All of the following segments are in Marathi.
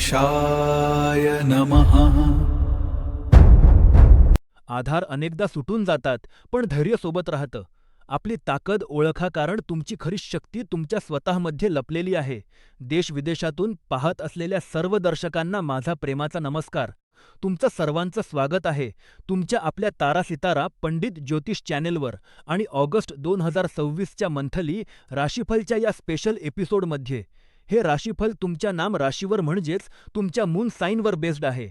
गणेशाय नमः। आधार अनेकदा सुटून जातात, पण धैर्य सोबत राहतं. आपली ताकद ओळखा, कारण तुमची खरी शक्ती तुमच्या स्वतःमध्ये लपलेली आहे. देश-विदेशातून पाहत असलेल्या सर्व दर्शकांना माझा प्रेमाचा नमस्कार. तुमचं सर्वांचं स्वागत आहे तुमच्या आपल्या तारा-सितारा पंडित ज्योतिष चॅनेलवर आणि ऑगस्ट 2026च्या मंथली राशीफलच्या या स्पेशल एपिसोडमध्ये. हे राशीफल तुमच्या नाम राशीवर म्हणजेच तुमच्या मून साइनवर बेस्ड आहे.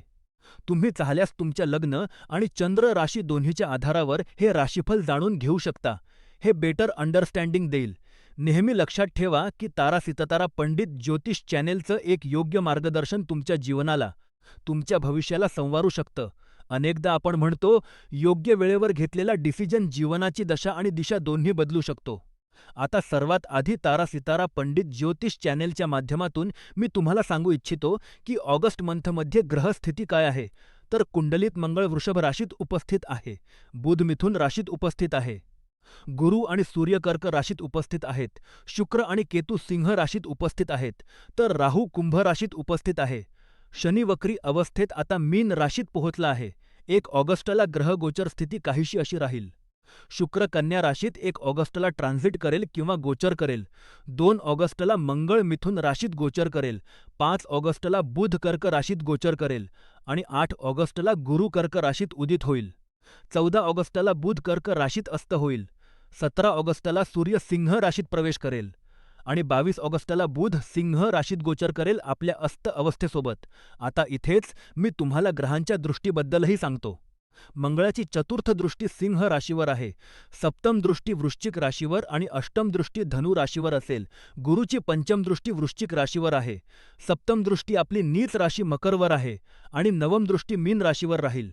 तुम्ही चाहल्यास तुमच्या लग्न आणि चंद्र राशी दोन्हीच्या आधारावर हे राशीफल जाणून घेऊ शकता. हे बेटर अंडरस्टँडिंग देईल. नेहमी लक्षात ठेवा की तारा-सितारा पंडित ज्योतिष चॅनेलचं एक योग्य मार्गदर्शन तुमच्या जीवनाला, तुमच्या भविष्याला संवारू शकतं. अनेकदा आपण म्हणतो, योग्य वेळेवर घेतलेला डिसिजन जीवनाची दशा आणि दिशा दोन्ही बदलू शकतो. आता सर्वात आधी तारा-सितारा पंडित ज्योतिष चॅनेलच्या माध्यमातून मी तुम्हाला सांगू इच्छितो की ऑगस्ट मंथमध्ये ग्रहस्थिती काय आहे. तर कुंडलीत मंगळ वृषभ राशीत उपस्थित आहे, बुध मिथुन राशीत उपस्थित आहे, गुरु आणि सूर्य कर्क राशीत उपस्थित आहेत, शुक्र आणि केतू सिंह राशीत उपस्थित आहेत, तर राहू कुंभ राशीत उपस्थित आहे. शनी वक्री अवस्थेत आता मीन राशीत पोहोचला आहे. 1 ऑगस्टला ग्रहगोचर स्थिती काहीशी अशी राहील. शुक्र कन्या राशीत 1 ऑगस्टला ट्रान्झिट करेल किंवा गोचर करेल. 2 ऑगस्टला मंगळ मिथुन राशीत गोचर करेल. 5 ऑगस्टला बुध कर्क राशीत गोचर करेल आणि 8 ऑगस्टला गुरु कर्क राशीत उदित होईल. 14 ऑगस्टला बुध कर्क राशीत अस्त होईल. 17 ऑगस्टला सूर्य सिंह राशीत प्रवेश करेल आणि 22 ऑगस्टला बुध सिंह राशीत गोचर करेल आपल्या अस्त अवस्थेसोबत. आता इथेच मी तुम्हाला ग्रहांच्या दृष्टीबद्दलही सांगतो. मंगळाची चतुर्थ दृष्टी सिंह राशीवर आहे, सप्तम दृष्टी वृश्चिक राशीवर आणि अष्टम दृष्टी धनु राशीवर असेल. गुरुची पंचम दृष्टी वृश्चिक राशीवर आहे, सप्तम दृष्टी आपली नीच राशी मकरवर आहे आणि नवम दृष्टी मीन राशीवर राहील.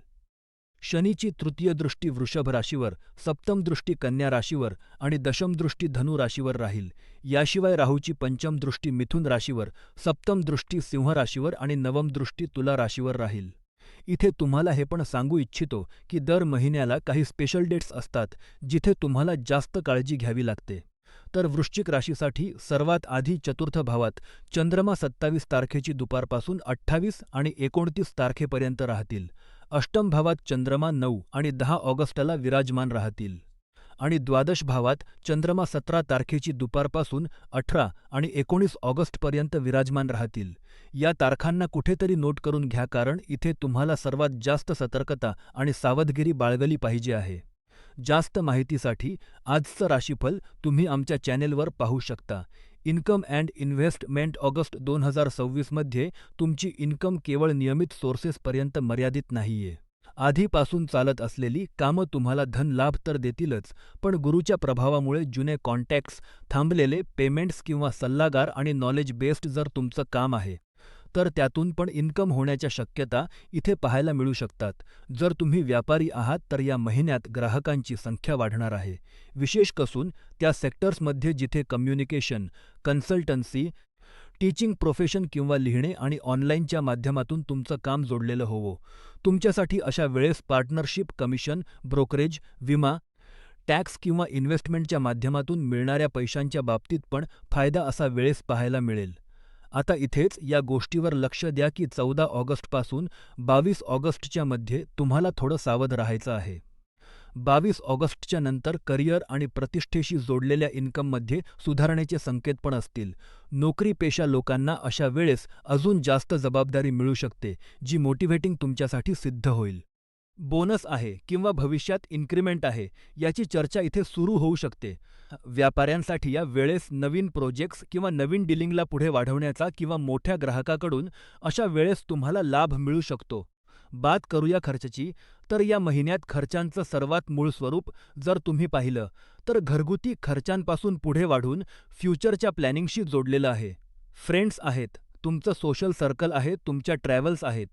शनीची तृतीय दृष्टी वृषभ राशीवर, सप्तम दृष्टी कन्या राशीवर आणि दशम दृष्टी धनु राशीवर राहील. याशिवाय राहूची पंचम दृष्टी मिथुन राशीवर, सप्तम दृष्टी सिंह राशीवर आणि नवम दृष्टी तुला राशीवर राहील. इथे तुम्हाला हे पण सांगू इच्छितो की दर महिन्याला काही स्पेशल डेट्स असतात जिथे तुम्हाला जास्त काळजी घ्यावी लागते. तर वृश्चिक राशीसाठी सर्वात आधी चतुर्थ भावात चंद्रमा 27 तारखेची दुपारपासून 28 आणि 29 तारखेपर्यंत राहतील. अष्टम भावात चंद्रमा 9 आणि 10 ऑगस्टला विराजमान राहतील आणि द्वादश भावात चंद्रमा 17 तारखेची दुपारपासून 18 आणि 19 ऑगस्टपर्यंत विराजमान राहतील. या तारखांना कुठेतरी नोट करून घ्या, कारण इथे तुम्हाला सर्वात जास्त सतर्कता आणि सावधगिरी बाळगली पाहिजे आहे. जास्त माहितीसाठी आजचं राशीफल तुम्ही आमच्या चॅनेलवर पाहू शकता. इन्कम अँड इन्व्हेस्टमेंट ऑगस्ट 2026 मध्ये तुमची इन्कम केवळ नियमित सोर्सेसपर्यंत मर्यादित नाहीये. आधीपासून चालत असलेली कामं तुम्हाला धन लाभ तर देतीलच, पण गुरूच्या प्रभावामुळे जुने कॉन्टॅक्ट्स, थांबलेले पेमेंट्स किंवा सल्लागार आणि नॉलेज बेस्ड जर तुमचं काम आहे, तर त्यातून पण इन्कम होण्याच्या शक्यता इथे पाहायला मिळू शकतात. जर तुम्ही व्यापारी आहात तर या महिन्यात ग्राहकांची संख्या वाढणार आहे, विशेष कसून त्या सेक्टर्समध्ये जिथे कम्युनिकेशन, कन्सल्टन्सी, टीचिंग प्रोफेशन किंवा लिहिणे आणि ऑनलाईनच्या माध्यमातून तुमचं काम जोडलेलं होवो. तुमच्यासाठी अशा वेळेस पार्टनरशिप, कमिशन, ब्रोकरेज, विमा, टॅक्स किंवा इन्व्हेस्टमेंटच्या माध्यमातून मिळणाऱ्या पैशांच्या बाबतीत पण फायदा असा वेळेस पाहायला मिळेल. आता इथेच या गोष्टीवर लक्ष द्या की 14 ऑगस्टपासून 22 ऑगस्टच्या मध्ये तुम्हाला थोडं सावध राहायचं आहे. 22 ऑगस्टच्या नंतर करिअर आणि प्रतिष्ठेशी जोडलेल्या इन्कममध्ये सुधारणेचे संकेत पण असतील. नोकरीपेशा लोकांना अशा वेळेस अजून जास्त जबाबदारी मिळू शकते, जी मोटिव्हेटिंग तुमच्यासाठी सिद्ध होईल. बोनस आहे किंवा भविष्यात इन्क्रिमेंट आहे याची चर्चा इथे सुरू होऊ शकते. व्यापाऱ्यांसाठी या वेळेस नवीन प्रोजेक्ट्स किंवा नवीन डीलिंगला पुढे वाढवण्याचा किंवा मोठ्या ग्राहकाकडून अशा वेळेस तुम्हाला लाभ मिळू शकतो. बात करूया खर्चाची, तर या महिन्यात खर्चांचं सर्वात मूळ स्वरूप जर तुम्ही पाहिलं तर घरगुती खर्चांपासून पुढे वाढून फ्युचरच्या प्लॅनिंगशी जोडलेलं आहे. फ्रेंड्स आहेत, तुमचं सोशल सर्कल आहे, तुमच्या ट्रॅव्हल्स आहेत,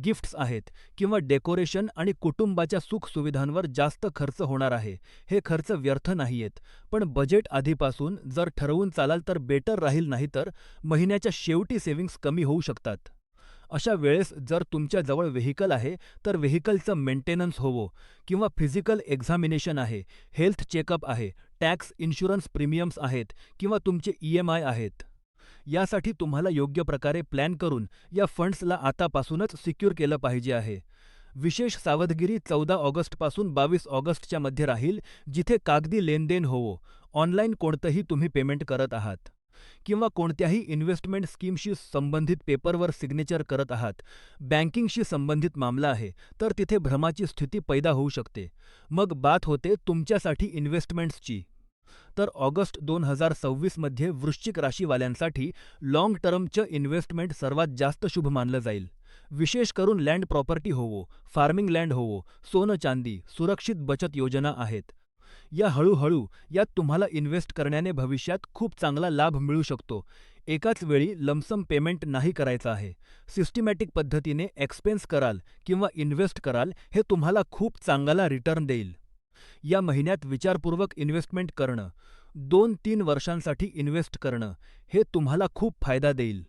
गिफ्ट्स आहेत किंवा डेकोरेशन आणि कुटुंबाच्या सुखसुविधांवर जास्त खर्च होणार आहे. हे खर्च व्यर्थ नाहीयेत, पण बजेट आधीपासून जर ठरवून चालाल तर बेटर राहील, नाहीतर महिन्याच्या शेवटी सेव्हिंग्ज कमी होऊ शकतात. अशा वेळेस जर तुमच्या जवळ व्हेइकल आहे तर व्हेइकलचं मेंटेनन्स होवो किंवा फिजिकल एक्झामिनेशन आहे, हेल्थ चेकअप आहे, टॅक्स इन्शुरन्स प्रीमियम्स आहेत किंवा तुमचे EMI आहेत. यासाठी तुम्हाला योग्य प्रकारे प्लॅन करून या फंड्सला आतापासूनच सिक्युअर केलं पाहिजे आहे. विशेष सावधगिरी 14 ऑगस्टपासून 22 ऑगस्टच्या मध्ये राहील, जिथे कागदी लेनदेन होवो, ऑनलाईन कोणतंही तुम्ही पेमेंट करत आहात किंवा कोणत्याही इन्व्हेस्टमेंट स्कीमशी संबंधित पेपरवर सिग्नेचर करत आहात, बँकिंगशी संबंधित मामला आहे, तर तिथे भ्रमाची स्थिती पैदा होऊ शकते. मग बात होते तुमच्यासाठी इन्व्हेस्टमेंट्सची. तर ऑगस्ट 2026 मध्ये वृश्चिक राशीवाल्यांसाठी लाँग टर्मचं इन्व्हेस्टमेंट सर्वात जास्त शुभ मानलं जाईल. विशेष करून लँड प्रॉपर्टी होवो, फार्मिंग लँड होवो, सोनं चांदी, सुरक्षित बचत योजना आहेत. या हळूहळू यात तुम्हाला इन्व्हेस्ट करण्याने भविष्यात खूप चांगला लाभ मिळू शकतो. एकाच वेळी लमसम पेमेंट नाही करायचं आहे. सिस्टिमॅटिक पद्धतीने एक्सपेन्स कराल किंवा इन्व्हेस्ट कराल, हे तुम्हाला खूप चांगला रिटर्न देईल. या महिन्यात विचारपूर्वक इन्व्हेस्टमेंट करणं, 2-3 वर्षांसाठी इन्व्हेस्ट करणं, हे तुम्हाला खूप फायदा देईल.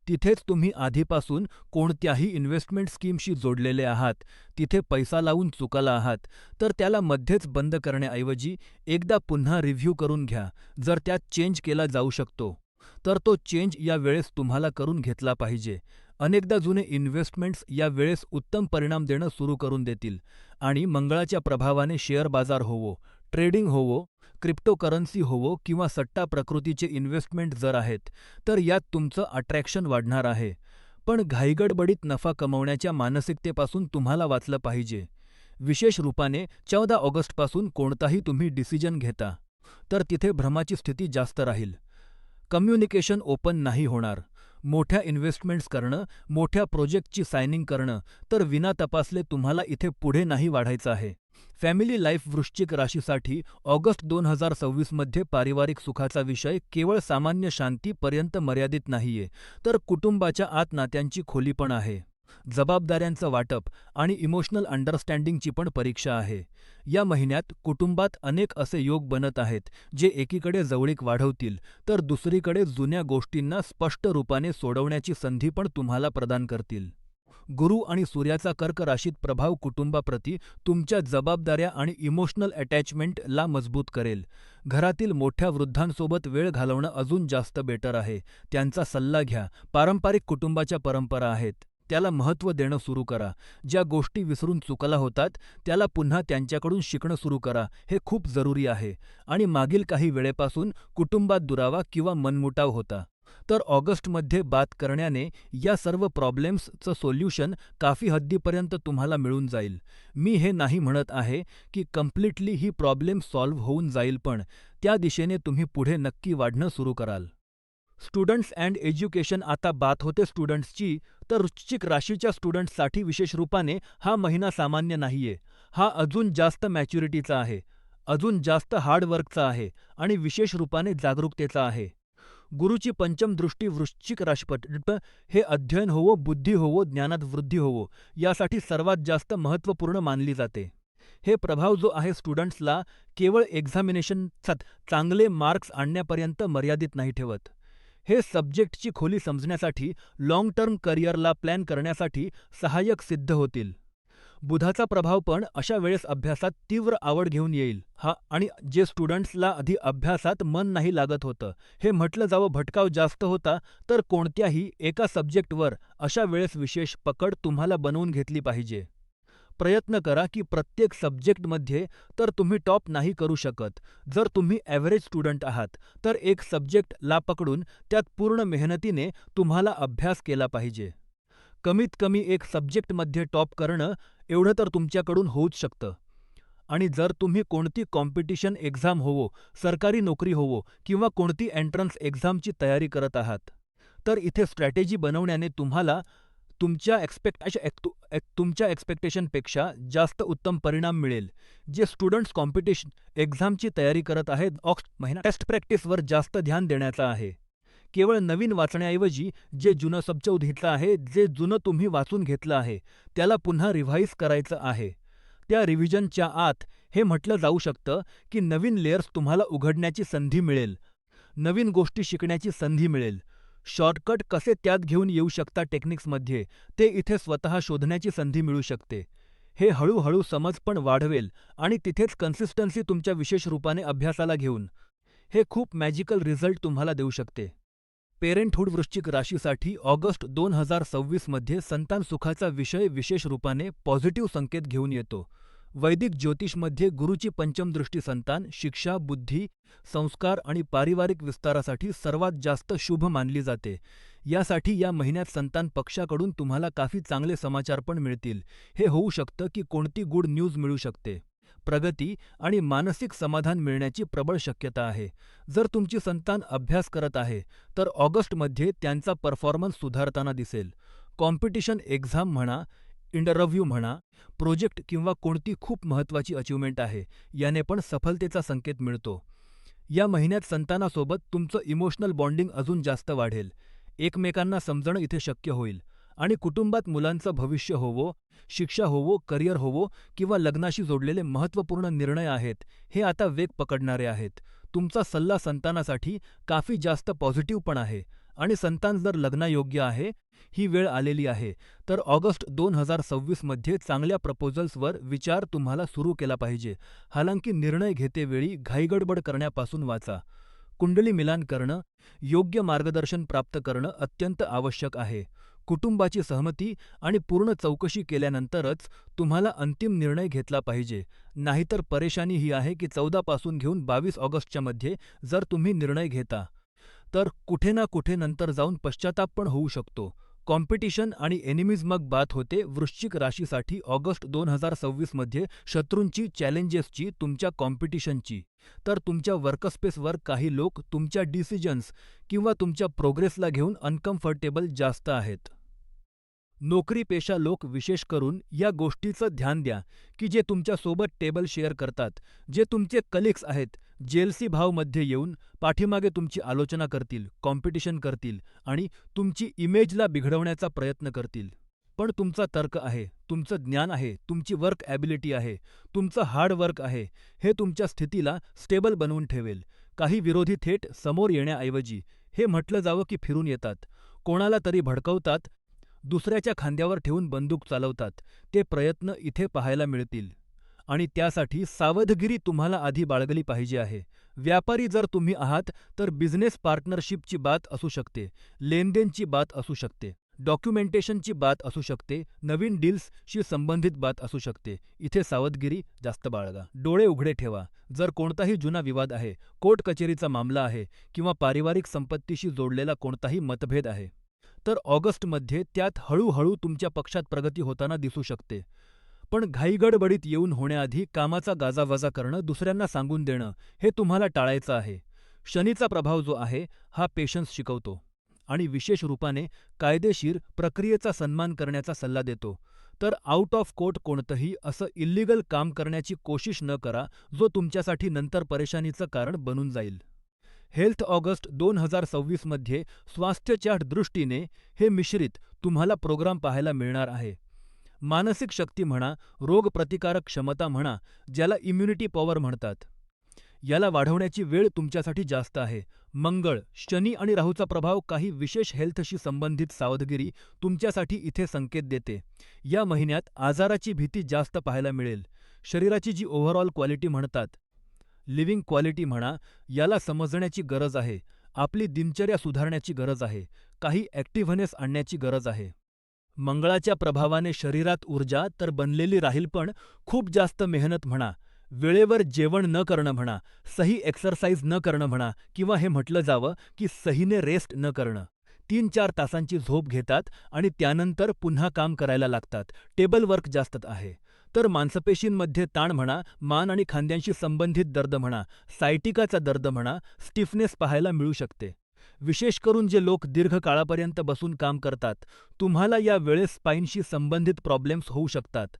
तिथेच तुम्ही आधीपासून कोणत्याही इन्व्हेस्टमेंट स्कीमशी जोडलेले आहात, तिथे पैसा लावून चुकला आहात, तर त्याला मध्येच बंद करण्याऐवजी एकदा पुन्हा रिव्ह्यू करून घ्या. जर त्यात चेंज केला जाऊ शकतो, तर तो चेंज या वेळेस तुम्हाला करून घेतला पाहिजे. अनेकदा जुने इन्व्हेस्टमेंट्स या वेळेस उत्तम परिणाम देणं सुरू करून देतील आणि मंगळाच्या प्रभावाने शेअर बाजार होवो, ट्रेडिंग होवो, क्रिप्टोकरन्सी होवो किंवा सट्टा प्रकृतीचे इन्व्हेस्टमेंट जर आहेत, तर यात तुमचं अट्रॅक्शन वाढणार आहे. पण घाईगडबडीत नफा कमवण्याच्या मानसिकतेपासून तुम्हाला वाचलं पाहिजे. विशेष रूपाने 14 ऑगस्टपासून कोणताही तुम्ही डिसिजन घेता, तर तिथे भ्रमाची स्थिती जास्त राहील. कम्युनिकेशन ओपन नाही होणार. मोठ्या इन्व्हेस्टमेंट्स करणं, मोठ्या प्रोजेक्टची सायनिंग करणं, तर विना तपासले तुम्हाला इथे पुढे नाही वाढायचं आहे. फॅमिली लाईफ वृश्चिक राशीसाठी ऑगस्ट 2026 मध्ये पारिवारिक सुखाचा विषय केवळ सामान्य शांती पर्यंत मर्यादित नाहीये, तर कुटुंबाच्या आत नात्यांची खोली पण आहे. जबाबदाऱ्यांचं वाटप आणि इमोशनल अंडरस्टँडिंगची पण परीक्षा आहे. या महिन्यात कुटुंबात अनेक असे योग बनत आहेत, जे एकीकडे जवळीक वाढवतील, तर दुसरीकडे जुन्या गोष्टींना स्पष्ट रूपाने सोडवण्याची संधी पण तुम्हाला प्रदान करतील. गुरु आणि सूर्याचा कर्क राशीत प्रभाव कुटुंबाप्रती तुमच्या जबाबदाऱ्या आणि इमोशनल अटॅचमेंटला मजबूत करेल. घरातील मोठ्या वृद्धांसोबत वेळ घालवणं अजून जास्त बेटर आहे. त्यांचा सल्ला घ्या. पारंपरिक कुटुंबाच्या परंपरा आहेत, त्याला महत्त्व देणं सुरू करा. ज्या गोष्टी विसरून चुकला होतात, त्याला पुन्हा त्यांच्याकडून शिकणं सुरू करा. हे खूप जरुरी आहे. आणि मागील काही वेळेपासून कुटुंबात दुरावा किंवा मनमुटाव होता, तर ऑगस्टमध्ये बात करण्याने या सर्व प्रॉब्लेम्सचं सोल्युशन काफी हद्दीपर्यंत तुम्हाला मिळून जाईल. मी हे नाही म्हणत आहे की कम्प्लिटली ही प्रॉब्लेम सॉल्व्ह होऊन जाईल, पण त्या दिशेने तुम्ही पुढे नक्की वाढणं सुरू कराल. Students and education. आता बात होते स्टुडंट्सची, तर वृश्चिक राशीच्या स्टुडंट्ससाठी विशेष रूपाने हा महिना सामान्य नाहीये. हा अजून जास्त मॅच्युरिटीचा आहे, अजून जास्त हार्डवर्कचा आहे आणि विशेष रूपाने जागरूकतेचा आहे. गुरुची पंचम दृष्टी वृश्चिक राशीपट हे अध्ययन होवो, बुद्धी होवो, ज्ञानात वृद्धी होवो, यासाठी सर्वात जास्त महत्त्वपूर्ण मानली जाते. हे प्रभाव जो आहे स्टुडंट्सला केवळ एक्झामिनेशनसात चांगले मार्क्स आणण्यापर्यंत मर्यादित नाही ठेवत. हे सब्जेक्टची खोली समजण्यासाठी, लाँग टर्म करिअरला प्लॅन करण्यासाठी सहाय्यक सिद्ध होतील. बुधाचा प्रभाव पण अशा वेळेस अभ्यासात तीव्र आवड घेऊन येईल. आणि जे स्टुडंट्सला आधी अभ्यासात मन नाही लागत होतं, हे म्हटलं जावं भटकाव जास्त होता, तर कोणत्याही एका सब्जेक्टवर अशा वेळेस विशेष पकड तुम्हाला बनवून घेतली पाहिजे. प्रयत्न करा की प्रत्येक सब्जेक्टमध्ये तर तुम्ही टॉप नाही करू शकत. जर तुम्ही ॲव्हरेज स्टुडंट आहात, तर एक सब्जेक्टला पकडून त्यात पूर्ण मेहनतीने तुम्हाला अभ्यास केला पाहिजे. कमीत कमी एक सब्जेक्टमध्ये टॉप करणं एवढं तर तुमच्याकडून होऊच शकतं. आणि जर तुम्ही कोणती कॉम्पिटिशन एक्झाम होवो, सरकारी नोकरी होवो किंवा कोणती एंट्रन्स एक्झामची तयारी करत आहात, तर इथे स्ट्रॅटेजी बनवण्याने तुम्हाला तुमच्या एक्स्पेक्टेशनपेक्षा जास्त उत्तम परिणाम मिळेल. जे स्टुडंट्स कॉम्पिटिशन एक्झामची तयारी करत आहेत, महिना टेस्ट प्रॅक्टिसवर जास्त ध्यान द्यायचं आहे. केवळ नवीन वाचण्याऐवजी जे जुनं सबचौथीचं आहे, जे जुनं तुम्ही वाचून घेतलं आहे, त्याला पुन्हा रिव्हाईज करायचं आहे. त्या रिव्हिजनच्या आत हे म्हटलं जाऊ शकतं की नवीन लेयर्स तुम्हाला उघडण्याची संधी मिळेल, नवीन गोष्टी शिकण्याची संधी मिळेल. शॉर्टकट कसे त्यात घेऊन येऊ शकता टेक्निक्समध्ये, ते इथे स्वतः शोधण्याची संधी मिळू शकते. हे हळूहळू समज पण वाढवेल आणि तिथेच कन्सिस्टन्सी तुमच्या विशेष रूपाने अभ्यासाला घेऊन हे खूप मॅजिकल रिझल्ट तुम्हाला देऊ शकते. पेरेंटहूड वृश्चिक राशीसाठी ऑगस्ट 2026 मध्ये संतान सुखाचा विषय विशेष रूपाने पॉझिटिव्ह संकेत घेऊन येतो. वैदिक ज्योतिषमध्ये गुरूची पंचम दृष्टी संतान, शिक्षा, बुद्धी, संस्कार आणि पारिवारिक विस्तारासाठी सर्वात जास्त शुभ मानली जाते. यासाठी या महिन्यात संतान पक्षाकडून तुम्हाला काफी चांगले समाचार पण मिळतील. हे होऊ शकतं की कोणती गुड न्यूज मिळू शकते. प्रगती आणि मानसिक समाधान मिळण्याची प्रबळ शक्यता आहे. जर तुमची संतान अभ्यास करत आहे, तर ऑगस्टमध्ये त्यांचा परफॉर्मन्स सुधारताना दिसेल. कॉम्पिटिशन एक्झाम म्हणा, इंटरव्ह्यू म्हणा, प्रोजेक्ट किंवा कोणती खूप महत्त्वाची अचिव्हमेंट आहे, याने पण सफलतेचा संकेत मिळतो. या महिन्यात संतानासोबत तुमचं इमोशनल बॉन्डिंग अजून जास्त वाढेल. एकमेकांना समजणं इथे शक्य होईल आणि कुटुंबात मुलांचं भविष्य होवो, शिक्षा होवो, करिअर होवो किंवा लग्नाशी जोडलेले महत्त्वपूर्ण निर्णय आहेत, हे आता वेग पकडणारे आहेत. तुमचा सल्ला संतानासाठी काफी जास्त पॉझिटिव्ह पण आहे आणि संतान जर लग्नायोग्य आहे, ही वेळ आलेली आहे, तर ऑगस्ट 2026 मध्ये चांगल्या प्रपोजल्सवर विचार तुम्हाला सुरू केला पाहिजे. हालांकी निर्णय घेतेवेळी घाईगडबड करण्यापासून वाचा. कुंडली मिलान करणं, योग्य मार्गदर्शन प्राप्त करणं अत्यंत आवश्यक आहे. कुटुंबाची सहमती आणि पूर्ण चौकशी केल्यानंतरच तुम्हाला अंतिम निर्णय घेतला पाहिजे. नाहीतर परेशानी ही आहे की 14 पासून घेऊन 22 ऑगस्टच्या मध्ये जर तुम्ही निर्णय घेता, तर कुठे ना कुठे नंतर जाऊन पश्चाताप पण होऊ शकतो. कॉम्पिटिशन आणि एनिमीज मग बात होते वृश्चिक राशीसाठी ऑगस्ट 2026 मध्ये शत्रूंची, चॅलेंजेसची, तुमच्या कॉम्पिटिशनची. तर तुमच्या वर्कस्पेसवर काही लोक तुमच्या डिसिजन्स किंवा तुमच्या प्रोग्रेसला घेऊन अनकम्फर्टेबल जास्त आहेत. नोकरी पेशा लोक विशेष करून या गोष्टीचं ध्यान द्या की जे तुमच्या सोबत टेबल शेअर करतात, जे तुमचे कलिग्स आहेत, जेलसी भाव मध्ये येऊन पाठीमागे तुमची आलोचना करतील, कॉम्पिटिशन करतील आणि तुमची इमेजला बिघडवण्याचा प्रयत्न करतील. पण तुमचा तर्क आहे, तुमचं ज्ञान आहे, तुमची वर्क ॲबिलिटी आहे, तुमचं हार्ड वर्क आहे, हे तुमच्या स्थितीला स्टेबल बनवून ठेवेल. काही विरोधी थेट समोर येण्याऐवजी हे म्हटलं जावं की फिरून येतात, कोणाला तरी भडकवतात, दुसऱ्याच्या खांद्यावर ठेवून बंदूक चालवतात. ते प्रयत्न इथे पाहायला मिळतील आणि त्यासाठी सावधगिरी तुम्हाला आधी बाळगली पाहिजे आहे. व्यापारी जर तुम्ही आहात, तर बिझनेस पार्टनरशिपची बात असू शकते, लेनदेनची बात असू शकते, डॉक्युमेंटेशनची बात असू शकते, नवीन डील्सशी संबंधित बात असू शकते. इथे सावधगिरी जास्त बाळगा. डोळे उघडे ठेवा. जर कोणताही जुना विवाद आहे, कोर्ट कचेरीचा मामला आहे किंवा पारिवारिक संपत्तीशी जोडलेला कोणताही मतभेद आहे, तर ऑगस्टमध्ये त्यात हळूहळू तुमच्या पक्षात प्रगती होताना दिसू शकते. पण घाईगडबडीत येऊन होण्याआधी कामाचा गाजावाजा करणं, दुसऱ्यांना सांगून देणं, हे तुम्हाला टाळायचं आहे. शनीचा प्रभाव जो आहे, हा पेशन्स शिकवतो आणि विशेष रूपाने कायदेशीर प्रक्रियेचा सन्मान करण्याचा सल्ला देतो. तर आउट ऑफ कोर्ट कोणतंही असं इल्लीगल काम करण्याची कोशिश न करा, जो तुमच्यासाठी नंतर परेशानीचं कारण बनून जाईल. हेल्थ ऑगस्ट 2026 मध्ये स्वास्थ्याच्या दृष्टीने हे मिश्रित तुम्हाला प्रोग्राम पाहायला मिळणार आहे. मानसिक शक्ती म्हणा, रोग प्रतिकारक क्षमता म्हणा, ज्याला इम्युनिटी पॉवर म्हणतात, याला वाढवण्याची वेळ तुमच्यासाठी जास्त आहे. मंगळ, शनी आणि राहूचा प्रभाव काही विशेष हेल्थशी संबंधित सावधगिरी तुमच्यासाठी इथे संकेत देते. या महिन्यात आजाराची भीती जास्त पाहायला मिळेल. शरीराची जी ओव्हरऑल क्वालिटी म्हणतात, लिव्हिंग क्वालिटी म्हणा, याला समजण्याची गरज आहे. आपली दिनचर्या सुधारण्याची गरज आहे. काही ॲक्टिव्हनेस आणण्याची गरज आहे. मंगळाच्या प्रभावाने शरीरात ऊर्जा तर बनलेली राहील, पण खूप जास्त मेहनत म्हणा, वेळेवर जेवण न करणं म्हणा, सही एक्सरसाइज न करणं म्हणा किंवा हे म्हटलं जावं की सहीने रेस्ट न करणं. 3-4 तासांची झोप घेतात आणि त्यानंतर पुन्हा काम करायला लागतात. टेबल वर्क जास्त आहे. तर मांसपेशींमध्ये ताण म्हणा, मान आणि खांद्यांशी संबंधित दर्द म्हणा, सायटिकाचा दर्द म्हणा, स्टिफनेस पाहायला मिळू शकते. विशेष करून जे लोक दीर्घ काळापर्यंत बसून काम करतात, तुम्हाला या वेळेस स्पाईनशी संबंधित प्रॉब्लेम्स होऊ शकतात.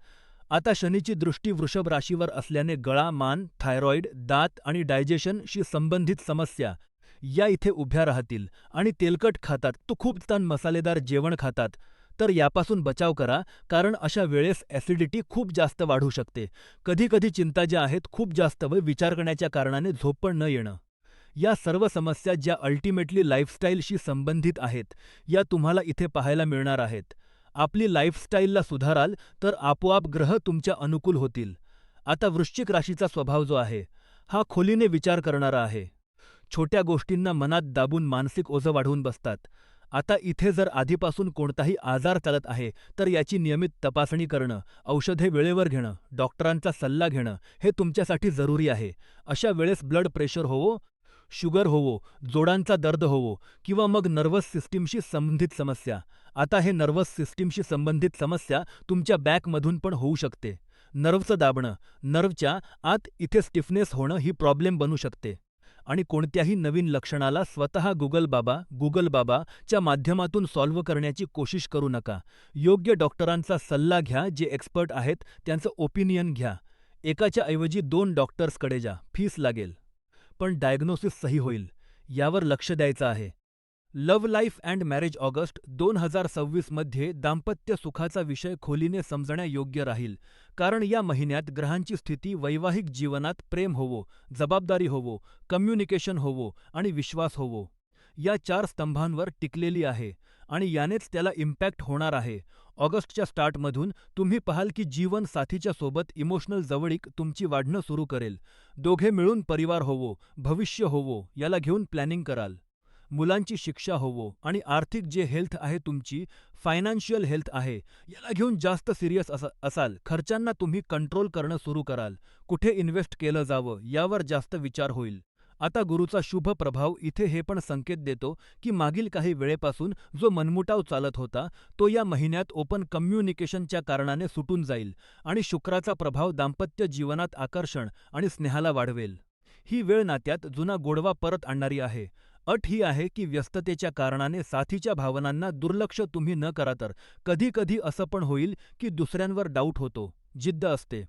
आता शनीची दृष्टी वृषभ राशीवर असल्याने गळा, मान, थायरॉइड, दात आणि डायजेशनशी संबंधित समस्या या इथे उभ्या राहतील. आणि तेलकट खातात, तो खूप ताण मसालेदार जेवण खातात, तर यापासून बचाव करा, कारण अशा वेळेस ॲसिडिटी खूप जास्त वाढू शकते. कधीकधी चिंता ज्या आहेत, खूप जास्त व विचार करण्याच्या कारणाने झोप पण न येणं, या सर्व समस्या ज्या अल्टिमेटली लाईफस्टाईलशी संबंधित आहेत, या तुम्हाला इथे पाहायला मिळणार आहेत. आपली लाईफस्टाईलला सुधाराल तर आपोआप ग्रह तुमच्या अनुकूल होतील. आता वृश्चिक राशीचा स्वभाव जो आहे, हा खोलीने विचार करणारा आहे. छोट्या गोष्टींना मनात दाबून मानसिक ओझं वाढवून बसतात. आता इथे जर आधीपासून कोणताही आजार चालत आहे, तर याची नियमित तपासणी करणं, औषधे वेळेवर घेणं, डॉक्टरांचा सल्ला घेणं हे तुमच्यासाठी जरुरी आहे. अशा वेळेस ब्लड प्रेशर होवो, शुगर होवो, जोडांचा दर्द होवो किंवा मग नर्व्हस सिस्टीमशी संबंधित समस्या. आता हे नर्व्हस सिस्टीमशी संबंधित समस्या तुमच्या बॅकमधून पण होऊ शकते. नर्व्हचं दाबणं, नर्व्हच्या आत इथे स्टिफनेस होणं ही प्रॉब्लेम बनू शकते. आणि कोणत्याही नवीन लक्षणाला स्वतः गुगल बाबा च्या माध्यमातून सॉल्व्ह करण्याची कोशिश करू नका. योग्य डॉक्टरांचा सल्ला घ्या, जे एक्सपर्ट आहेत त्यांचं ओपिनियन घ्या. एकाच्या ऐवजी 2 डॉक्टर्सकडे जा, फीस लागेल. पण डायग्नोसिस सही होईल, यावर लक्ष द्यायचं आहे. Love life and marriage August 2026 मध्ये दाम्पत्य सुखाचा विषय खोलीने समजण्यायोग्य राहील, कारण या महिन्यात ग्रहांची स्थिती वैवाहिक जीवनात प्रेम होवो, जबाबदारी होवो, कम्युनिकेशन होवो आणि विश्वास होवो या 4 स्तंभांवर टिकलेली आहे आणि यानेच त्याला इम्पॅक्ट होणार आहे. ऑगस्टच्या स्टार्टमधून तुम्ही पाहाल की जीवन साथीच्या सोबत इमोशनल जवळीक तुमची वाढणं सुरू करेल. दोघे मिळून परिवार होवो, भविष्य होवो याला घेऊन प्लॅनिंग कराल. मुलांची शिक्षा होवो आणि आर्थिक जे हेल्थ आहे तुमची, फायनान्शियल हेल्थ आहे, याला घेऊन जास्त सिरियस असाल. खर्चांना तुम्ही कंट्रोल करणं सुरू कराल. कुठे इन्व्हेस्ट केलं जावं यावर जास्त विचार होईल. आता गुरूचा शुभ प्रभाव इथे हे पण संकेत देतो की मागील काही वेळेपासून जो मनमुटाव चालत होता, तो या महिन्यात ओपन कम्युनिकेशनच्या कारणाने सुटून जाईल आणि शुक्राचा प्रभाव दाम्पत्य जीवनात आकर्षण आणि स्नेहाला वाढवेल. ही वेळ नात्यात जुना गोडवा परत आणणारी आहे. अट ही आहे की व्यस्ततेच्या कारणाने साथीच्या भावनांना दुर्लक्ष तुम्ही न करा, तर कधी कधी असं पण होईल की दुसऱ्यांवर डाऊट होतो, जिद्द असते,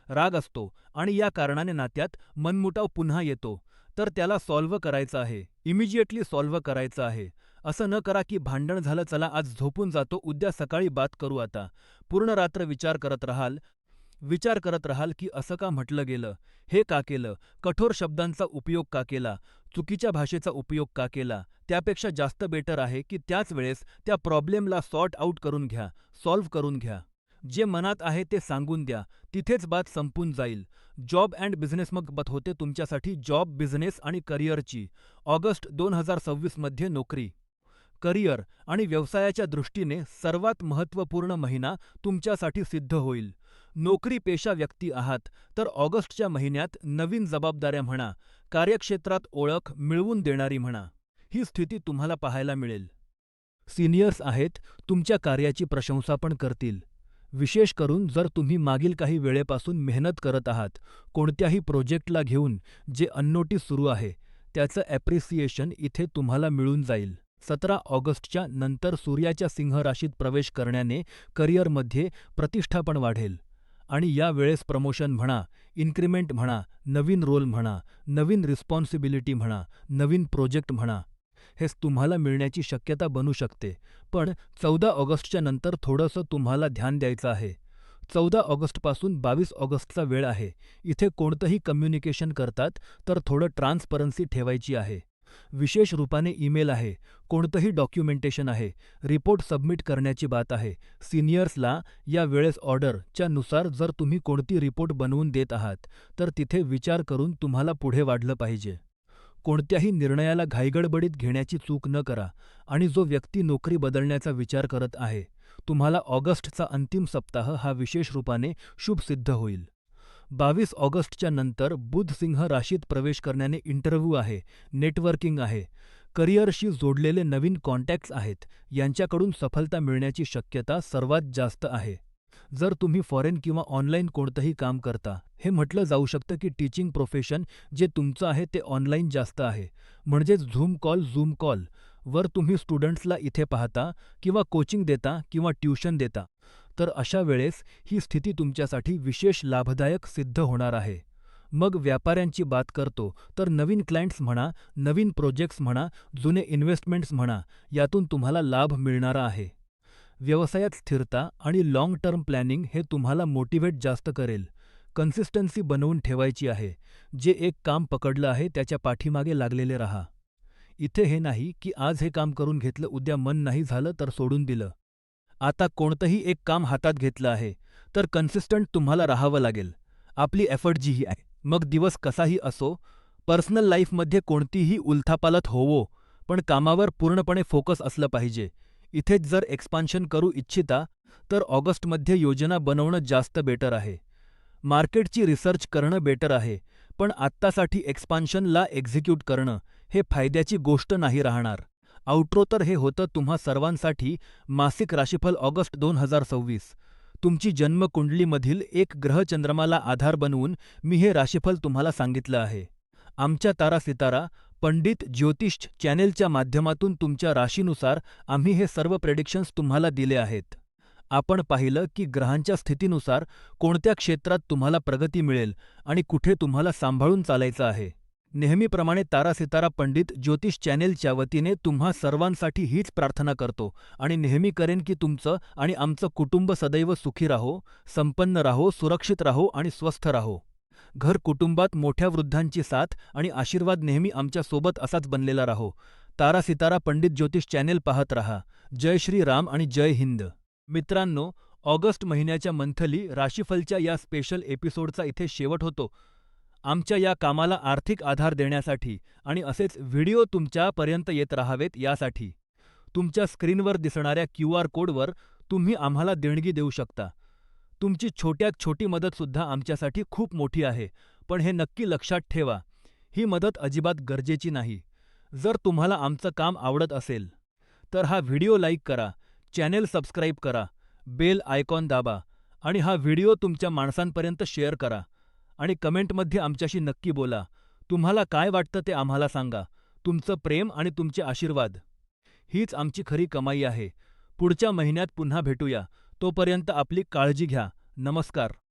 राग असतो आणि या कारणाने नात्यात मनमुटाव पुन्हा येतो. तर त्याला सॉल्व्ह करायचं आहे, इमिजिएटली सॉल्व्ह करायचं आहे. असं न करा की भांडण झालं, चला आज झोपून जातो, उद्या सकाळी बात करू. आता पूर्ण रात्र विचार करत राहाल की असं का म्हटलं गेलं, हे का केलं, कठोर शब्दांचा उपयोग का केला, चुकीच्या भाषेचा उपयोग का केला. त्यापेक्षा जास्त बेटर आहे की त्याच वेळेस त्या प्रॉब्लेमला सॉर्ट आउट करून घ्या, सॉल्व्ह करून घ्या. जे मनात आहे ते सांगून द्या, तिथेच बात संपून जाईल. जॉब अँड बिझनेस, मग बात होते तुमच्यासाठी जॉब, बिझनेस आणि करिअरची. ऑगस्ट 2026 मध्ये नोकरी, करिअर आणि व्यवसायाच्या दृष्टीने सर्वात महत्त्वपूर्ण महिना तुमच्यासाठी सिद्ध होईल. नोकरी पेशा व्यक्ती आहात तर ऑगस्टच्या महिन्यात नवीन जबाबदाऱ्या म्हणा, कार्यक्षेत्रात ओळख मिळवून देणारी म्हणा, ही स्थिती तुम्हाला पाहायला मिळेल. सिनियर्स आहेत, तुमच्या कार्याची प्रशंसा पण करतील. विशेष करून जर तुम्ही मागील काही वेळेपासून मेहनत करत आहात, कोणत्याही प्रोजेक्टला घेऊन जे अननोटीस सुरू आहे, त्याचं ॲप्रिसिएशन इथे तुम्हाला मिळून जाईल. 17 ऑगस्टच्या नंतर सूर्याच्या सिंह राशीत प्रवेश करण्याने करिअरमध्ये प्रतिष्ठा पण वाढेल आणि या वेळेस प्रमोशन म्हणा, इन्क्रिमेंट म्हणा, नवीन रोल म्हणा, नवीन रिस्पॉन्सिबिलिटी म्हणा, नवीन प्रोजेक्ट म्हणा, हेच तुम्हाला मिळण्याची शक्यता बनू शकते. पण 14 ऑगस्टच्या नंतर थोडंसं तुम्हाला ध्यान द्यायचं आहे. 14 ऑगस्टपासून 22 ऑगस्टचा वेळ आहे. इथे कोणतंही कम्युनिकेशन करतात तर थोडं ट्रान्सपरन्सी ठेवायची आहे. विशेष रूपाने ईमेल आहे, कोणतंही डॉक्युमेंटेशन आहे, रिपोर्ट सबमिट करण्याची बात आहे. सिनियर्सला या वेळेस ऑर्डर च्या नुसार जर तुम्ही कोणती रिपोर्ट बनवून देत आहात, तर तिथे विचार करून तुम्हाला पुढे वाढलं पाहिजे. कोणत्याही निर्णयाला घाईगडबडीत घेण्याची चूक न करा आणि जो व्यक्ती नोकरी बदलण्याचा विचार करत आहे, तुम्हाला ऑगस्टचा अंतिम सप्ताह हा विशेष रूपाने शुभ सिद्ध होईल. 22 ऑगस्टच्या नंतर बुध सिंह राशीत प्रवेश करण्याने इंटरव्ह्यू आहे, नेटवर्किंग आहे, करिअरशी जोडलेले नवीन कॉन्टॅक्ट्स आहेत, यांच्याकडून सफलता मिळण्याची शक्यता सर्वात जास्त आहे. जर तुम्ही फॉरेन किंवा ऑनलाईन कोणतंही काम करता, हे म्हटलं जाऊ शकतं की टीचिंग प्रोफेशन जे तुमचं आहे ते ऑनलाईन जास्त आहे. म्हणजेच झूम कॉल वर तुम्ही स्टुडंट्सला इथे पाहता किंवा कोचिंग देता किंवा ट्युशन देता, तर अशा वेळेस ही स्थिती तुमच्यासाठी विशेष लाभदायक सिद्ध होणार आहे. मग व्यापाऱ्यांची बात करतो तर नवीन क्लायंट्स म्हणा, नवीन प्रोजेक्ट्स म्हणा, जुने इन्व्हेस्टमेंट्स म्हणा, यातून तुम्हाला लाभ मिळणारा आहे. व्यवसायात स्थिरता आणि लाँग टर्म प्लॅनिंग हे तुम्हाला मोटिव्हेट जास्त करेल. कन्सिस्टन्सी बनवून ठेवायची आहे. जे एक काम पकडलं आहे त्याच्या पाठीमागे लागलेले राहा. इथे हे नाही की आज हे काम करून घेतलं, उद्या मन नाही झालं तर सोडून दिलं. आता कोणतंही एक काम हातात घेतलं आहे तर कन्सिस्टंट तुम्हाला राहावं लागेल. आपली एफर्ट जी ही आहे, मग दिवस कसाही असो, पर्सनल लाईफमध्ये कोणतीही उलथापालथ होवो, पण कामावर पूर्णपणे फोकस असलं पाहिजे. इथेच जर एक्स्पान्शन करू इच्छिता, तर ऑगस्टमध्ये योजना बनवणं जास्त बेटर आहे. मार्केटची रिसर्च करणं बेटर आहे, पण आत्तासाठी एक्स्पान्शनला एक्झिक्यूट करणं हे फायद्याची गोष्ट नाही राहणार. आउट्रो तर हे होतं तुम्हा सर्वांसाठी मासिक राशीफल ऑगस्ट 2026. तुमची जन्मकुंडलीमधील एक ग्रह चंद्रमाला आधार बनवून मी हे राशीफल तुम्हाला सांगितलं आहे. आमच्या तारा सितारा पंडित ज्योतिष चॅनेलच्या माध्यमातून तुमच्या राशीनुसार आम्ही हे सर्व प्रेडिक्शन्स तुम्हाला दिले आहेत. आपण पाहिलं की ग्रहांच्या स्थितीनुसार कोणत्या क्षेत्रात तुम्हाला प्रगती मिळेल आणि कुठे तुम्हाला सांभाळून चालायचं आहे. नेहमीप्रमाणे तारा सितारा पंडित ज्योतिष चॅनेलच्या वतीने तुम्हा सर्वांसाठी हीच प्रार्थना करतो आणि नेहमी करेन की तुमचं आणि आमचं कुटुंब सदैव सुखी राहो, संपन्न राहो, सुरक्षित राहो आणि स्वस्थ राहो. घर कुटुंबात मोठ्या वृद्धांची साथ आणि आशीर्वाद नेहमी आमच्या सोबत असाच बनलेला राहो. तारा सितारा पंडित ज्योतिष चॅनेल पाहत रहा. जय श्री राम आणि जय हिंद. मित्रांनो, ऑगस्ट महिन्याच्या मंथली राशीफलच्या या स्पेशल एपिसोडचा इथे शेवट होतो. आमच्या या कामाला आर्थिक आधार देण्यासाठी आणि असेच व्हिडिओ तुमच्यापर्यंत येत राहावेत यासाठी तुमच्या स्क्रीनवर दिसणाऱ्या क्यू.आर. कोडवर तुम्ही आम्हाला देणगी देऊ शकता. तुमची छोट्यात छोटी मदतसुद्धा आमच्यासाठी खूप मोठी आहे, पण हे नक्की लक्षात ठेवा, ही मदत अजिबात गरजेची नाही. जर तुम्हाला आमचं काम आवडत असेल, तर हा व्हिडिओ लाईक करा, चॅनेल सबस्क्राईब करा, बेल आयकॉन दाबा आणि हा व्हिडिओ तुमच्या माणसांपर्यंत शेअर करा आणि कमेंटमध्ये आमच्याशी नक्की बोला. तुम्हाला काय वाटतं ते आम्हाला सांगा. तुमचं प्रेम आणि तुमचे आशीर्वाद हीच आमची खरी कमाई आहे. पुढच्या महिन्यात पुन्हा भेटूया. तोपर्यंत आपली काळजी घ्या. नमस्कार.